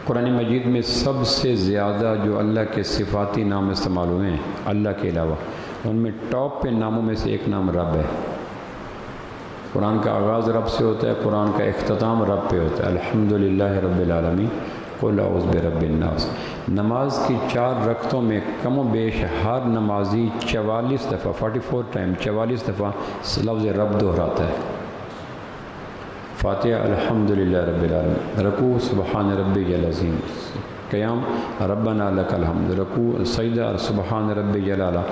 قرآن مجید میں سب سے زیادہ جو اللہ کے صفاتی نام استعمال ہوئے ہیں اللہ کے علاوہ، ان میں ٹاپ پہ ناموں میں سے ایک نام رب ہے۔ قرآن کا آغاز رب سے ہوتا ہے، قرآن کا اختتام رب پہ ہوتا ہے۔ الحمدللہ رب العالمین، قل اعوذ برب الناس۔ نماز کی 4 رکعتوں میں کم و بیش ہر نمازی 44 دفعہ 44 ٹائم 44 دفعہ لفظ رب دہراتا ہے۔ فاتحہ الحمدللہ رب العالمین، رکوع سبحان ربی العظیم، قیام ربنا لک الحمد، رکوع سجدہ سبحان ربی العلیٰ۔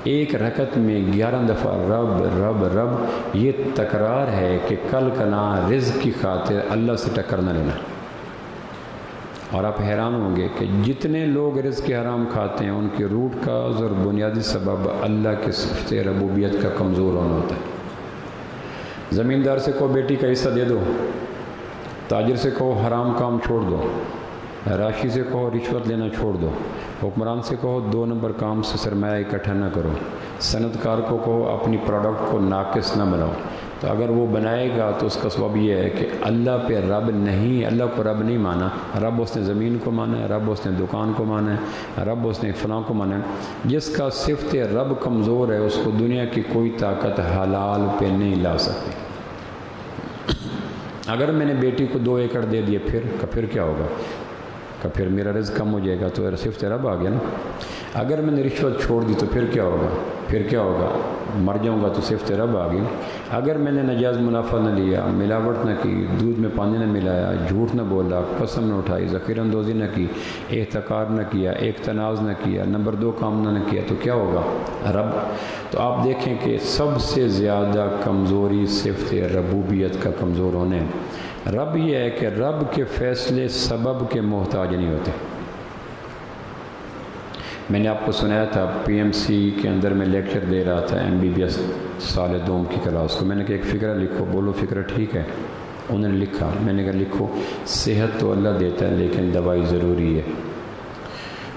ایک رکعت میں 11 دفعہ رب رب رب، یہ تکرار ہے کہ کل کنا رزق کی خاطر اللہ سے ٹکر نہ لینا۔ اور آپ حیران ہوں گے کہ جتنے لوگ رزق حرام کھاتے ہیں ان کے روٹ کاز اور بنیادی سبب اللہ کے صفت ربوبیت کا کمزور ہونا ہوتا ہے۔ زمیندار سے کہو بیٹی کا حصہ دے دو، تاجر سے کہو حرام کام چھوڑ دو، راشی سے کہو رشوت لینا چھوڑ دو، حکمران سے کہو 2 نمبر کام سے سرمایہ اکٹھا نہ کرو، صنعت کار کو کہو اپنی پروڈکٹ کو ناقص نہ بناؤ۔ تو اگر وہ بنائے گا تو اس کا سبب یہ ہے کہ اللہ پہ رب نہیں، اللہ کو رب نہیں مانا۔ رب اس نے زمین کو مانا ہے، رب اس نے دکان کو مانا ہے، رب اس نے فلاں کو مانا ہے۔ جس کا صفت رب کمزور ہے اس کو دنیا کی کوئی طاقت حلال پہ نہیں لا سکتی۔ اگر میں نے بیٹی کو 2 ایکڑ دے دیے پھر کیا ہوگا؟ کہ پھر میرا رزق کم ہو جائے گا، تو صرف رب آ گیا نا۔ اگر میں نے رشوت چھوڑ دی تو پھر کیا ہوگا؟ مر جاؤں گا تو صرف رب آ گئی۔ اگر میں نے ناجائز منافع نہ لیا، ملاوٹ نہ کی، دودھ میں پانی نہ ملایا، جھوٹ نہ بولا، قسم نہ اٹھائی، ذخیرہ اندوزی نہ کی، احتکار نہ کیا، اقتناز نہ کیا، نمبر 2 کام نہ کیا، تو کیا ہوگا؟ رب۔ تو آپ دیکھیں کہ سب سے زیادہ کمزوری صفت ربوبیت کا کمزور ہونے ہے۔ رب یہ ہے کہ رب کے فیصلے سبب کے محتاج نہیں ہوتے۔ میں نے آپ کو سنایا تھا PMC کے اندر میں لیکچر دے رہا تھا MBBS سال دوم کی کلاس کو. میں نے کہا ایک فقرہ لکھو. بولو فقرہ ٹھیک ہے. انہوں نے لکھا. میں نے کہا لکھو صحت تو اللہ دیتا ہے لیکن دوائی ضروری ہے.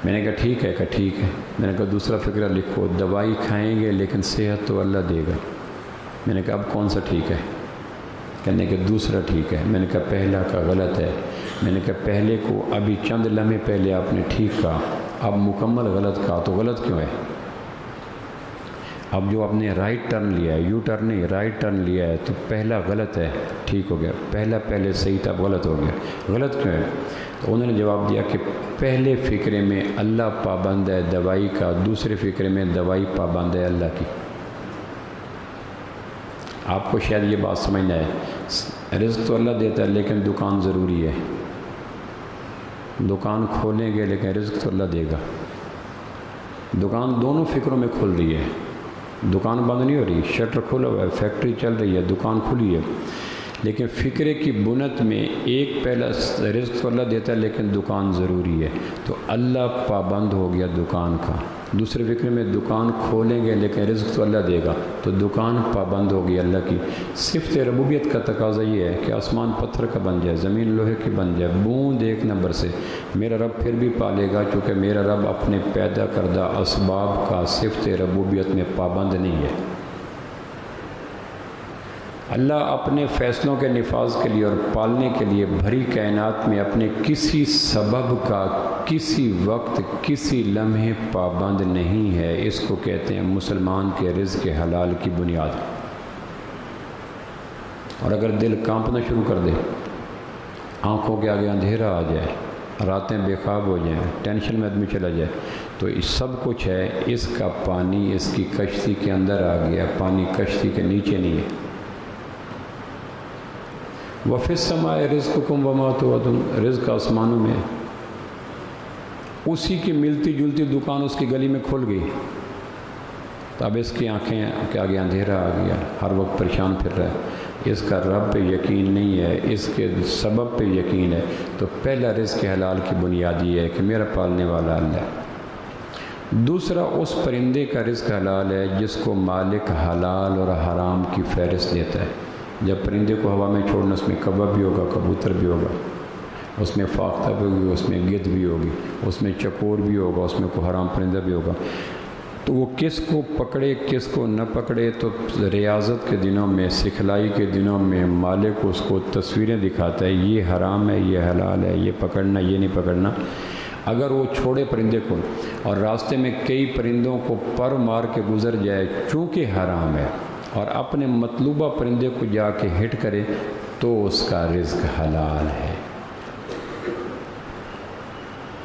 میں نے کہا ٹھیک ہے. کہا ٹھیک ہے. میں نے کہا دوسرا فقرہ لکھو دوائی کھائیں گے لیکن صحت تو اللہ دے گا. میں نے کہا اب کون سا ٹھیک ہے؟ کہنے کہ دوسرا ٹھیک ہے. میں نے کہا پہلا کا غلط ہے. میں نے کہا پہلے کو ابھی چند لمحے پہلے آپ نے ٹھیک کہا, اب مکمل غلط کہا, تو غلط کیوں ہے؟ اب جو آپ نے رائٹ ٹرن لیا ہے, یو ٹرن نہیں رائٹ ٹرن لیا ہے, تو پہلا غلط ہے ٹھیک ہو گیا. پہلے صحیح تھا اب غلط ہو گیا. غلط کیوں ہے؟ تو انہوں نے جواب دیا کہ پہلے فقرے میں اللہ پابند ہے دوائی کا, دوسرے فقرے میں دوائی پابند ہے اللہ کی. آپ کو شاید یہ بات سمجھنا ہے, رزق تو اللہ دیتا ہے لیکن دکان ضروری ہے. دکان کھولیں گے لیکن رزق تو اللہ دے گا. دکان دونوں فکروں میں کھل رہی ہے. دکان بند نہیں ہو رہی, شٹر کھلا ہوا ہے, فیکٹری چل رہی ہے, دکان کھلی ہے, لیکن فکرے کی بنت میں ایک پہلا رزق تو اللہ دیتا ہے لیکن دکان ضروری ہے, تو اللہ پابند ہو گیا دکان کا. دوسرے فکرے میں دکان کھولیں گے لیکن رزق تو اللہ دے گا, تو دکان پابند ہو گئی اللہ کی. صفت ربوبیت کا تقاضا یہ ہے کہ آسمان پتھر کا بن جائے, زمین لوہے کی بن جائے, بوند ایک نمبر سے, میرا رب پھر بھی پالے گا, چونکہ میرا رب اپنے پیدا کردہ اسباب کا صفت ربوبیت میں پابند نہیں ہے. اللہ اپنے فیصلوں کے نفاذ کے لیے اور پالنے کے لیے بھری کائنات میں اپنے کسی سبب کا کسی وقت کسی لمحے پابند نہیں ہے. اس کو کہتے ہیں مسلمان کے رزق حلال کی بنیاد. اور اگر دل کانپنا شروع کر دے, آنکھوں کے آگے اندھیرا آ جائے, راتیں بے خواب ہو جائیں, ٹینشن میں آدمی چلا جائے, تو یہ سب کچھ ہے اس کا پانی اس کی کشتی کے اندر آ گیا, پانی کشتی کے نیچے نہیں ہے. وَفِي السَّمَاءِ رِزْقُكُمْ وَمَا تُوعَدُونَ, رزق آسمانوں میں. اسی کی ملتی جلتی دکان اس کی گلی میں کھل گئی, تو اب اس کی آنکھیں کے آگے اندھیرا آ گیا, ہر وقت پریشان پھر رہا ہے. اس کا رب پہ یقین نہیں ہے, اس کے سبب پہ یقین ہے. تو پہلا رزق حلال کی بنیاد یہ ہے کہ میرا پالنے والا اللہ ہے. دوسرا اس پرندے کا رزق حلال ہے جس کو مالک حلال اور حرام کی فہرست دیتا ہے. جب پرندے کو ہوا میں چھوڑنا, اس میں کوا بھی ہوگا, کبوتر بھی ہوگا, اس میں فاختہ بھی ہوگی, اس میں گدھ بھی ہوگی, اس میں چکور بھی ہوگا, اس میں کوئی حرام پرندہ بھی ہوگا. تو وہ کس کو پکڑے کس کو نہ پکڑے, تو ریاضت کے دنوں میں, سکھلائی کے دنوں میں مالک اس کو تصویریں دکھاتا ہے, یہ حرام ہے, یہ حلال ہے, یہ پکڑنا, یہ نہیں پکڑنا. اگر وہ چھوڑے پرندے کو اور راستے میں کئی پرندوں کو پر مار کے گزر جائے چونکہ حرام ہے, اور اپنے مطلوبہ پرندے کو جا کے ہٹ کرے, تو اس کا رزق حلال ہے.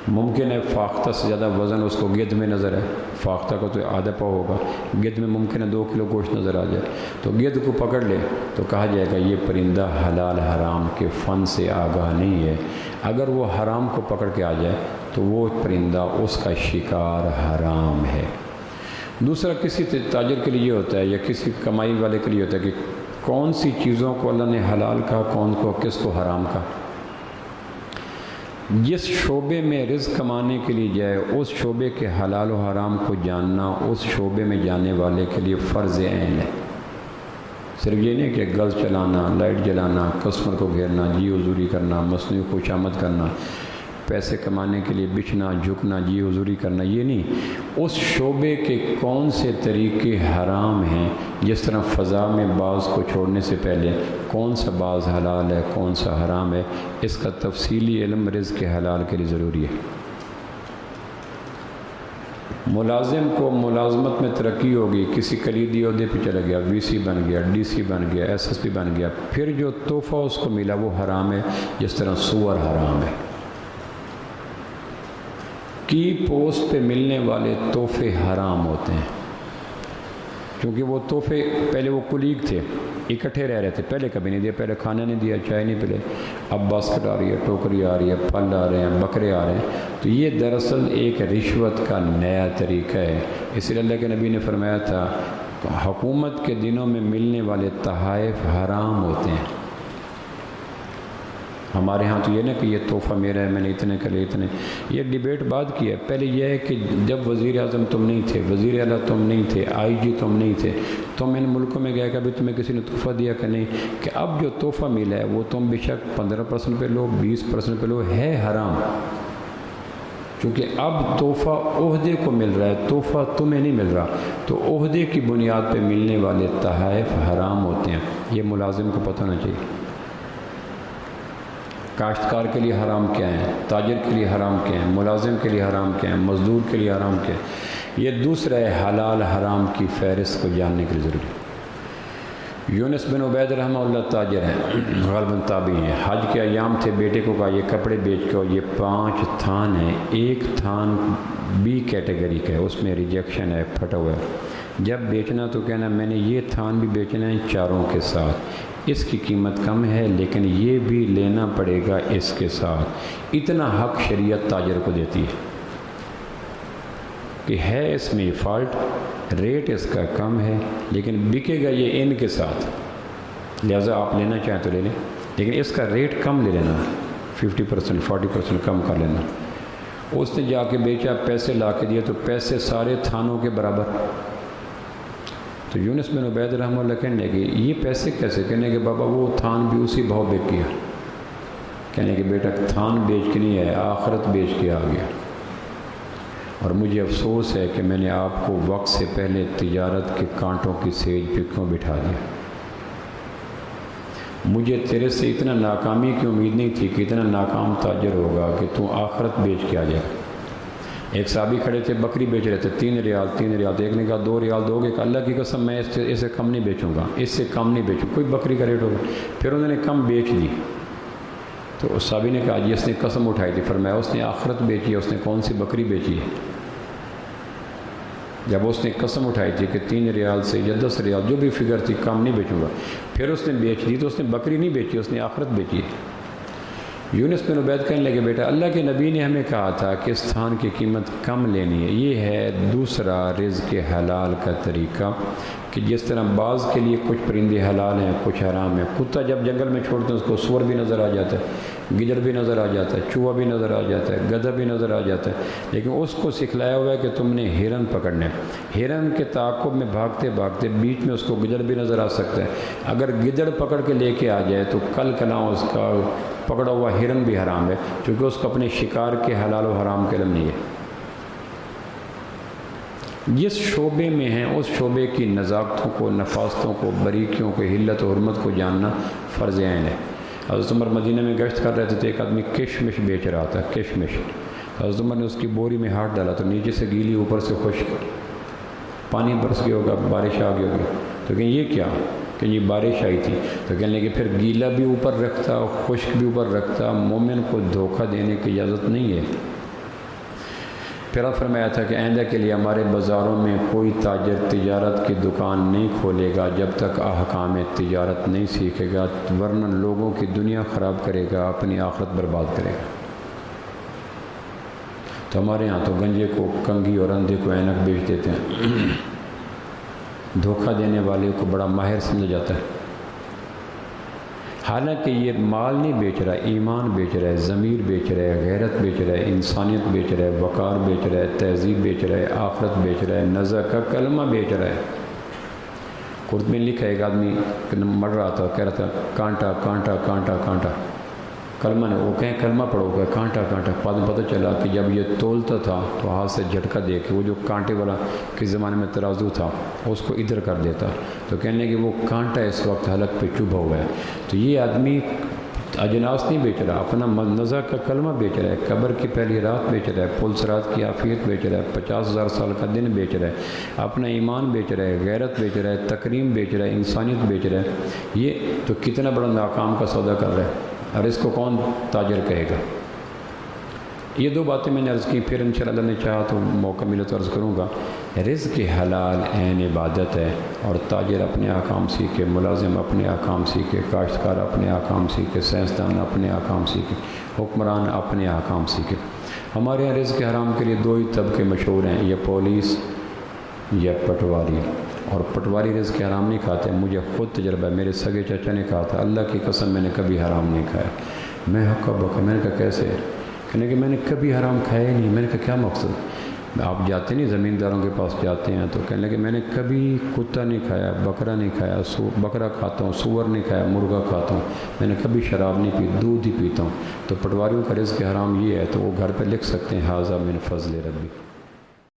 ممکن ہے فاختہ سے زیادہ وزن اس کو گدھ میں نظر ہے, فاختہ کو تو آدھا پاؤ ہوگا, گدھ میں ممکن ہے 2 کلو گوشت نظر آ جائے, تو گدھ کو پکڑ لے تو کہا جائے گا یہ پرندہ حلال حرام کے فن سے آگاہ نہیں ہے. اگر وہ حرام کو پکڑ کے آ جائے تو وہ پرندہ اس کا شکار حرام ہے. دوسرا کسی تاجر کے لیے یہ ہوتا ہے یا کسی کمائی والے کے لیے ہوتا ہے کہ کون سی چیزوں کو اللہ نے حلال کہا, کون کو کس کو حرام کہا. جس شعبے میں رزق کمانے کے لیے جائے اس شعبے کے حلال و حرام کو جاننا اس شعبے میں جانے والے کے لیے فرض عین ہے. صرف یہ نہیں کہ گز چلانا, لائٹ جلانا, کسٹمر کو گھیرنا, جی حضوری کرنا, مصنوعی خوشامد کرنا, پیسے کمانے کے لیے بچھنا جھکنا, جی حضوری کرنا, یہ نہیں. اس شعبے کے کون سے طریقے حرام ہیں, جس طرح فضا میں بعض کو چھوڑنے سے پہلے کون سا بعض حلال ہے کون سا حرام ہے, اس کا تفصیلی علم رزق کے حلال کے لیے ضروری ہے. ملازم کو ملازمت میں ترقی ہوگی, کسی کلیدی عہدے پہ چلا گیا, VC بن گیا, DC بن گیا, SSP بن گیا, پھر جو تحفہ اس کو ملا وہ حرام ہے, جس طرح سور حرام ہے. کی پوسٹ پہ ملنے والے تحفے حرام ہوتے ہیں, کیونکہ وہ تحفے پہلے وہ کلیگ تھے, اکٹھے رہ رہے تھے, پہلے کبھی نہیں دیا, پہلے کھانا نہیں دیا, چائے نہیں پلے, اب باسکٹ آ رہی ہے, ٹوکری آ رہی ہے, پھل آ رہے ہیں, بکرے آ رہے ہیں. تو یہ دراصل ایک رشوت کا نیا طریقہ ہے. اس لیے اللہ کے نبی نے فرمایا تھا حکومت کے دنوں میں ملنے والے تحائف حرام ہوتے ہیں. ہمارے ہاں تو یہ نا کہ یہ تحفہ میرا ہے، میں نے اتنے کا لے اتنے، یہ ڈیبیٹ بعد کی ہے۔ پہلے یہ ہے کہ جب وزیر اعظم تم نہیں تھے، وزیر اعلیٰ تم نہیں تھے، آئی جی تم نہیں تھے، تم ان ملکوں میں گئے کہ ابھی تمہیں کسی نے تحفہ دیا کہ نہیں، کہ اب جو تحفہ ملا ہے وہ تم بے شک 15% پہ لو، 20% پہ لو، ہے حرام، کیونکہ اب تحفہ عہدے کو مل رہا ہے، تحفہ تمہیں نہیں مل رہا، تو عہدے کی بنیاد پہ ملنے والے تحائف حرام ہوتے ہیں، یہ ملازم کو پتہ ہونا چاہیے۔ کاشتکار کے لیے حرام کیا ہے، تاجر کے لیے حرام کیا ہے، ملازم کے لیے حرام کیا ہے، مزدور کے لیے حرام کیا ہے، یہ دوسرا ہے حلال حرام کی فہرست کو جاننے کے لیے ضروری ہے۔ یونس بن عبید رحمہ اللہ تاجر ہیں، غالباً تابعی ہیں، حج کے ایام تھے، بیٹے کو کہا یہ کپڑے بیچ کے، یہ 5 تھان ہیں، ایک تھان بی کیٹیگری کا ہے، اس میں ریجیکشن ہے، پھٹا ہوا ہے، جب بیچنا تو کہنا میں نے یہ تھان بھی بیچنا ہے چاروں کے ساتھ، اس کی قیمت کم ہے لیکن یہ بھی لینا پڑے گا اس کے ساتھ، اتنا حق شریعت تاجر کو دیتی ہے کہ ہے اس میں فالٹ، ریٹ اس کا کم ہے لیکن بکے گا یہ ان کے ساتھ، لہذا آپ لینا چاہیں تو لے لیں، لیکن اس کا ریٹ کم لے لینا، 50% 40% کم کر لینا۔ اس نے جا کے بیچا، پیسے لا کے دیے تو پیسے سارے تھانوں کے برابر، تو یونس بن عبید رحمہ اللہ کہنے لگے یہ پیسے کیسے، کہنے کہ بابا وہ تھان بھی اسی بھاؤ بک گیا، کہنے کہ بیٹا تھان بیچ کے نہیں ہے، آخرت بیچ کے آ گیا، اور مجھے افسوس ہے کہ میں نے آپ کو وقت سے پہلے تجارت کے کانٹوں کی سیج پہ کیوں بٹھا دیا، مجھے تیرے سے اتنا ناکامی کی امید نہیں تھی کہ اتنا ناکام تاجر ہوگا کہ تو آخرت بیچ کے آ جائے۔ ایک صحابی کھڑے تھے، بکری بیچ رہے تھے، 3 ریال، ایک نے کہا 2 ریال دو گے، کہ اللہ کی قسم میں اس سے کم نہیں بیچوں گا، اس سے کم نہیں بیچوں، کوئی بکری کا ریٹ ہوگا، پھر انہوں نے کم بیچ دی، تو اس صحابی نے کہا جی اس نے قسم اٹھائی تھی، فرمایا اس نے آخرت بیچی ہے، اس نے کون سی بکری بیچی ہے، جب اس نے قسم اٹھائی تھی کہ 3 ریال سے یا 10 ریال جو بھی فگر تھی کم نہیں بیچوں گا، پھر اس نے بیچ دی تو اس نے بکری نہیں بیچی، اس نے آخرت بیچی ہے۔ یونس بن عبید کہنے لگے بیٹا اللہ کے نبی نے ہمیں کہا تھا کہ اس تھان کی قیمت کم لینی ہے، یہ ہے دوسرا رزق حلال کا طریقہ، کہ جس طرح بعض کے لیے کچھ پرندے حلال ہیں کچھ حرام ہیں، کتا جب جنگل میں چھوڑتے ہیں اس کو سور بھی نظر آ جاتا ہے، گدڑ بھی نظر آ جاتا ہے، چوہا بھی نظر آ جاتا ہے، گدھا بھی نظر آ جاتا ہے، لیکن اس کو سکھلایا ہوا ہے کہ تم نے ہرن پکڑنا ہے، ہرن کے تعاقب میں بھاگتے بھاگتے بیچ میں اس کو گدڑ بھی نظر آ سکتا ہے، اگر گدڑ پکڑ کے لے کے آ جائے تو کل کنا اس کا پکڑا ہوا ہرن بھی حرام ہے، کیونکہ اس کو اپنے شکار کے حلال و حرام کا علم نہیں ہے۔ جس شعبے میں ہیں اس شعبے کی نزاکتوں کو، نفاستوں کو، باریکیوں کو، حلت و حرمت کو جاننا فرض عین ہے۔ حضرت عمر مدینہ میں گشت کر رہے تھے تو ایک آدمی کشمش بیچ رہا تھا، کشمش، حضرت عمر نے اس کی بوری میں ہاتھ ڈالا تو نیچے سے گیلی اوپر سے خشک، پانی برس گیا ہوگا، بارش آ گئی ہوگی، تو کہ یہ کیا، کہ یہ بارش آئی تھی، تو کہنے کہ پھر گیلا بھی اوپر رکھتا خشک بھی اوپر رکھتا، مومن کو دھوکہ دینے کی اجازت نہیں ہے۔ پھر فرمایا تھا کہ آئندہ کے لیے ہمارے بازاروں میں کوئی تاجر تجارت کی دکان نہیں کھولے گا جب تک احکام تجارت نہیں سیکھے گا، ورنہ لوگوں کی دنیا خراب کرے گا، اپنی آخرت برباد کرے گا۔ تو ہمارے ہاں تو گنجے کو کنگھی اور اندھے کو اینک بیچ دیتے ہیں، دھوکہ دینے والے کو بڑا ماہر سمجھا جاتا ہے، حالانکہ یہ مال نہیں بیچ رہا، ایمان بیچ رہا ہے، ضمیر بیچ رہا ہے، غیرت بیچ رہا ہے، انسانیت بیچ رہا ہے، وقار بیچ رہا ہے، تہذیب بیچ رہا ہے، آخرت بیچ رہا ہے، نزا کا کلمہ بیچ رہا ہے۔ قرطبی میں لکھا ہے ایک آدمی مر رہا تھا، کہہ رہا تھا کانٹا کانٹا کانٹا کانٹا، کلمہ نے وہ کہیں کلمہ پڑھو گا کانٹا کانٹا، بعد میں پتہ چلا کہ جب یہ تولتا تھا تو ہاتھ سے جھٹکا دے کے وہ جو کانٹے والا کس زمانے میں ترازو تھا اس کو ادھر کر دیتا، تو کہنے کہ وہ کانٹا اس وقت حلق پہ چبھا ہوا ہے۔ تو یہ آدمی اجناس نہیں بیچ رہا، اپنا نزا کا کلمہ بیچ رہا ہے، قبر کی پہلی رات بیچ رہا ہے، پل صراط کی عافیت بیچ رہا ہے، 50,000 سال کا دن بیچ رہا ہے، اپنا ایمان بیچ رہا ہے، غیرت بیچ رہا ہے، تکریم بیچ رہا ہے، انسانیت بیچ رہا ہے، یہ تو کتنا بڑا ناکام کا سودا کر رہا ہے، اور اس کو کون تاجر کہے گا؟ یہ 2 باتیں میں نے عرض کی، پھر انشاءاللہ اللہ نے چاہا تو موقع ملے تو عرض کروں گا۔ رزق حلال عین عبادت ہے، اور تاجر اپنے احکام سیکھے، ملازم اپنے احکام سیکھے، کاشتکار اپنے احکام سیکھے، سائنسدان اپنے احکام سیکھے، حکمران اپنے احکام سیکھے۔ ہمارے یہاں رزق حرام کے لیے 2 ہی طبقے مشہور ہیں، یا پولیس یا پٹواری، اور پٹواری رزق حرام نہیں کھاتے، مجھے خود تجربہ ہے، میرے سگے چچا نے کہا تھا اللہ کی قسم میں نے کبھی حرام نہیں کھایا، میں ہکا بکا، میں نے کہا کیسے؟ کہنے کہ میں نے کبھی حرام کھایا ہی نہیں۔ میں نے کہا کیا مقصد؟ آپ جاتے نہیں زمینداروں کے پاس جاتے ہیں تو کہنے لگے میں نے کبھی کتا نہیں کھایا، بکرا نہیں کھایا، بکرا کھاتا ہوں، سور نہیں کھایا، مرغا کھاتا ہوں، میں نے کبھی شراب نہیں پی، دودھ ہی پیتا ہوں۔ تو پٹواریوں کا رزق حرام یہ ہے تو وہ گھر پہ لکھ سکتے ہیں ھذا من فضل ربی۔